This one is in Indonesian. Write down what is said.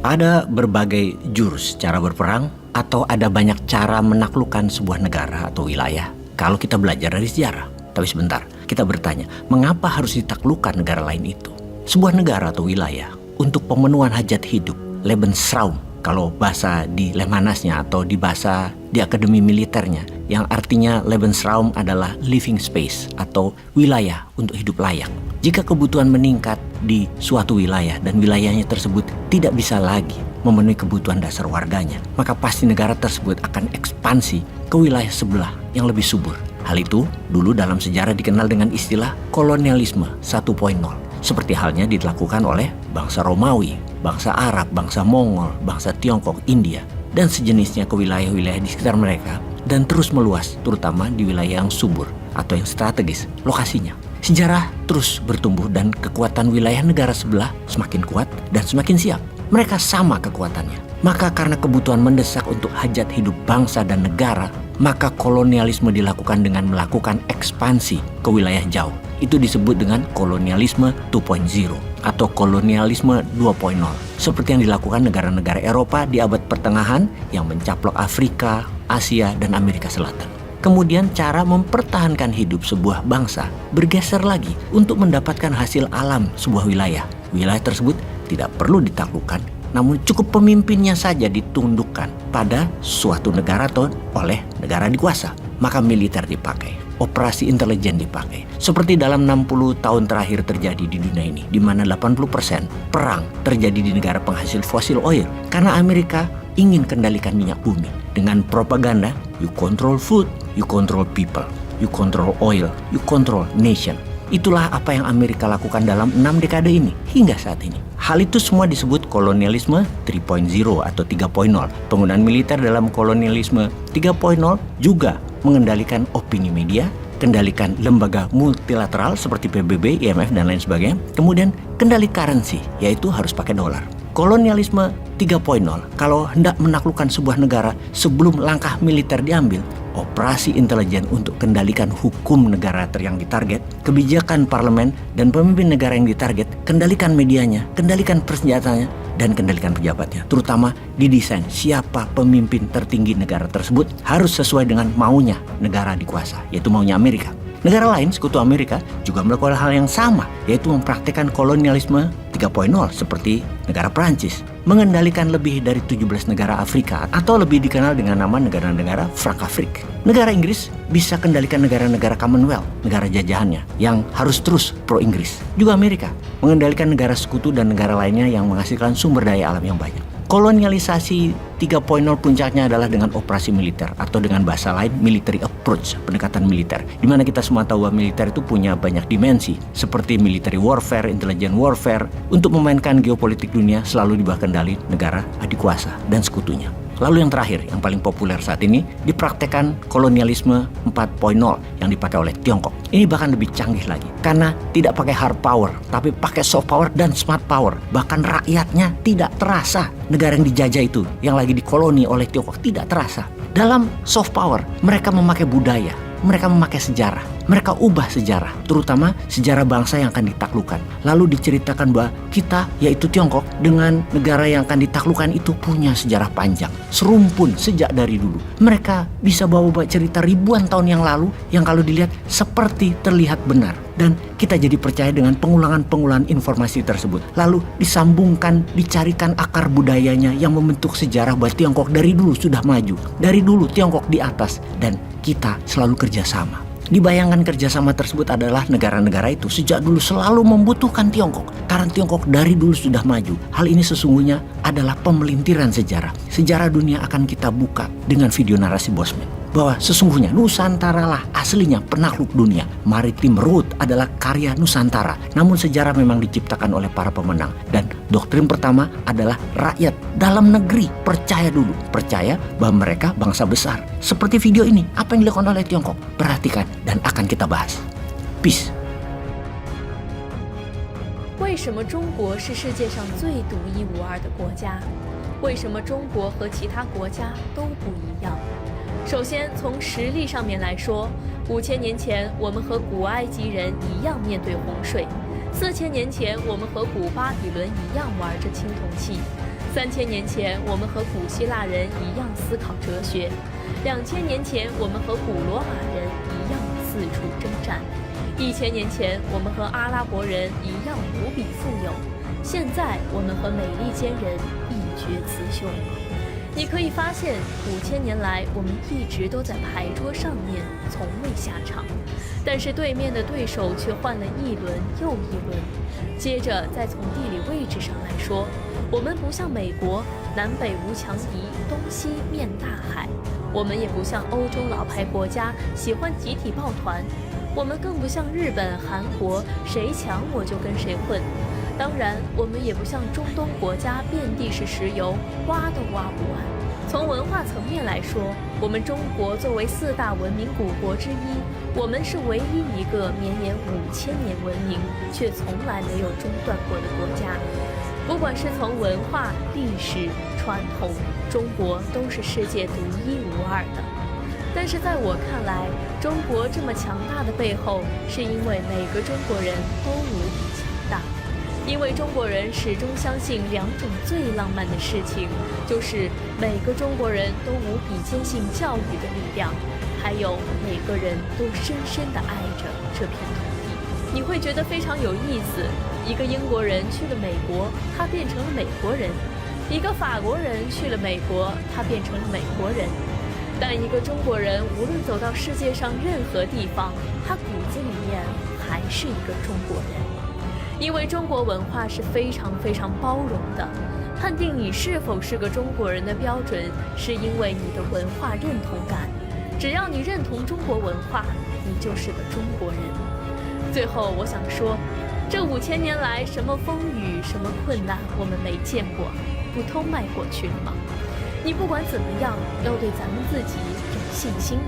Ada berbagai jurus cara berperang atau ada banyak cara menaklukkan sebuah negara atau wilayah kalau kita belajar dari sejarah. Tapi sebentar, kita bertanya, mengapa harus ditaklukkan negara lain itu? Sebuah negara atau wilayah untuk pemenuhan hajat hidup, Lebensraum, kalau bahasa di Lemhanasnya atau di bahasa di akademi militernya, yang artinya Lebensraum adalah living space atau wilayah untuk hidup layak. Jika kebutuhan meningkat di suatu wilayah dan wilayahnya tersebut tidak bisa lagi memenuhi kebutuhan dasar warganya, maka pasti negara tersebut akan ekspansi ke wilayah sebelah yang lebih subur. Hal itu dulu dalam sejarah dikenal dengan istilah kolonialisme 1.0. Seperti halnya dilakukan oleh bangsa Romawi, bangsa Arab, bangsa Mongol, bangsa Tiongkok, India, dan sejenisnya ke wilayah-wilayah di sekitar mereka dan terus meluas, terutama di wilayah yang subur atau yang strategis lokasinya. Sejarah terus bertumbuh dan kekuatan wilayah negara sebelah semakin kuat dan semakin siap. Mereka sama kekuatannya. Maka karena kebutuhan mendesak untuk hajat hidup bangsa dan negara, maka kolonialisme dilakukan dengan melakukan ekspansi ke wilayah jauh. Itu disebut dengan kolonialisme 2.0 atau kolonialisme 2.0. Seperti yang dilakukan negara-negara Eropa di abad pertengahan yang mencaplok Afrika, Asia, dan Amerika Selatan. Kemudian cara mempertahankan hidup sebuah bangsa bergeser lagi untuk mendapatkan hasil alam sebuah wilayah. Wilayah tersebut tidak perlu ditaklukkan, namun cukup pemimpinnya saja ditundukkan pada suatu negara atau oleh negara dikuasa. Maka militer dipakai, operasi intelijen dipakai. Seperti dalam 60 tahun terakhir terjadi di dunia ini, di mana 80% perang terjadi di negara penghasil fosil oil. Karena Amerika ingin kendalikan minyak bumi. Dengan propaganda, you control food, you control people, you control oil, you control nation. Itulah apa yang Amerika lakukan dalam 6 dekade ini, hingga saat ini. Hal itu semua disebut kolonialisme 3.0 atau 3.0. Penggunaan militer dalam kolonialisme 3.0 juga mengendalikan opini media, kendalikan lembaga multilateral seperti PBB, IMF, dan lain sebagainya. Kemudian kendali currency, yaitu harus pakai dolar. Kolonialisme 3.0, kalau hendak menaklukkan sebuah negara sebelum langkah militer diambil, operasi intelijen untuk kendalikan hukum negara yang ditarget, kebijakan parlemen dan pemimpin negara yang ditarget, kendalikan medianya, kendalikan persenjataannya, dan kendalikan pejabatnya. Terutama didesain siapa pemimpin tertinggi negara tersebut harus sesuai dengan maunya negara dikuasa, yaitu maunya Amerika. Negara lain, sekutu Amerika, juga melakukan hal yang sama, yaitu mempraktikkan kolonialisme 3.0 seperti negara Prancis, mengendalikan lebih dari 17 negara Afrika atau lebih dikenal dengan nama negara-negara Frankafrik. Negara Inggris bisa kendalikan negara-negara Commonwealth, negara jajahannya, yang harus terus pro-Inggris. Juga Amerika mengendalikan negara sekutu dan negara lainnya yang menghasilkan sumber daya alam yang banyak. Kolonialisasi 3.0 puncaknya adalah dengan operasi militer atau dengan bahasa lain military approach, pendekatan militer. Di mana kita semua tahu bahwa militer itu punya banyak dimensi seperti military warfare, intelligent warfare. Untuk memainkan geopolitik dunia selalu di bawah kendali negara adikuasa dan sekutunya. Lalu yang terakhir, yang paling populer saat ini, dipraktekkan kolonialisme 4.0 yang dipakai oleh Tiongkok. Ini bahkan lebih canggih lagi, karena tidak pakai hard power, tapi pakai soft power dan smart power. Bahkan rakyatnya tidak terasa. Negara yang dijajah itu, yang lagi dikoloni oleh Tiongkok, tidak terasa. Dalam soft power, mereka memakai budaya, mereka memakai sejarah, mereka ubah sejarah, terutama sejarah bangsa yang akan ditaklukkan. Lalu diceritakan bahwa kita, yaitu Tiongkok, dengan negara yang akan ditaklukkan itu punya sejarah panjang, serumpun sejak dari dulu. Mereka bisa bawa cerita ribuan tahun yang lalu yang kalau dilihat seperti terlihat benar. Dan kita jadi percaya dengan pengulangan-pengulangan informasi tersebut. Lalu disambungkan, dicarikan akar budayanya yang membentuk sejarah bahwa Tiongkok dari dulu sudah maju. Dari dulu Tiongkok di atas dan kita selalu kerjasama. Dibayangkan kerjasama tersebut adalah negara-negara itu sejak dulu selalu membutuhkan Tiongkok. Karena Tiongkok dari dulu sudah maju. Hal ini sesungguhnya adalah pemelintiran sejarah. Sejarah dunia akan kita buka dengan video narasi Bosman. Bahwa sesungguhnya Nusantara lah aslinya penakluk dunia. Maritim Route adalah karya Nusantara. Namun sejarah memang diciptakan oleh para pemenang. Dan doktrin pertama adalah rakyat dalam negeri percaya dulu. Percaya bahwa mereka bangsa besar. Seperti video ini, apa yang dilakukan oleh Tiongkok? Perhatikan dan akan kita bahas. Peace. 为什么中国是世界上最独一无二的国家？为什么中国和其他国家都不一样？首先，从实力上面来说，5000年前我们和古埃及人一样面对洪水，4000年前我们和古巴比伦一样玩着青铜器3000年前，我们和古希腊人一样思考哲学；2000年前，我们和古罗马人一样四处征战；1000年前，我们和阿拉伯人一样无比富有；现在，我们和美利坚人一决雌雄。你可以发现，5000年来，我们一直都在牌桌上面，从未下场。但是对面的对手却换了一轮又一轮。接着，再从地理位置上来说，我们不像美国，南北无强敌，东西面大海；我们也不像欧洲老牌国家，喜欢集体抱团；我们更不像日本、韩国，谁强我就跟谁混。当然，我们也不像中东国家，遍地是石油，挖都挖不完。从文化层面来说，我们中国作为4大文明古国之一，我们是唯一一个绵延5000年文明却从来没有中断过的国家。不管是从文化、历史、传统，中国都是世界独一无二的。但是在我看来，中国这么强大的背后，是因为每个中国人都无比强大。因为中国人始终相信2种最浪漫的事情，就是每个中国人都无比坚信教育的力量，还有每个人都深深地爱着这片土地。你会觉得非常有意思，一个英国人去了美国，他变成了美国人；一个法国人去了美国，他变成了美国人。但一个中国人无论走到世界上任何地方，他骨子里面还是一个中国人。因为中国文化是非常非常包容的，判定你是否是个中国人的标准，是因为你的文化认同感。只要你认同中国文化，你就是个中国人。最后我想说，这5000年来，什么风雨，什么困难，我们没见过，不都迈过去了吗？你不管怎么样，要对咱们自己有信心。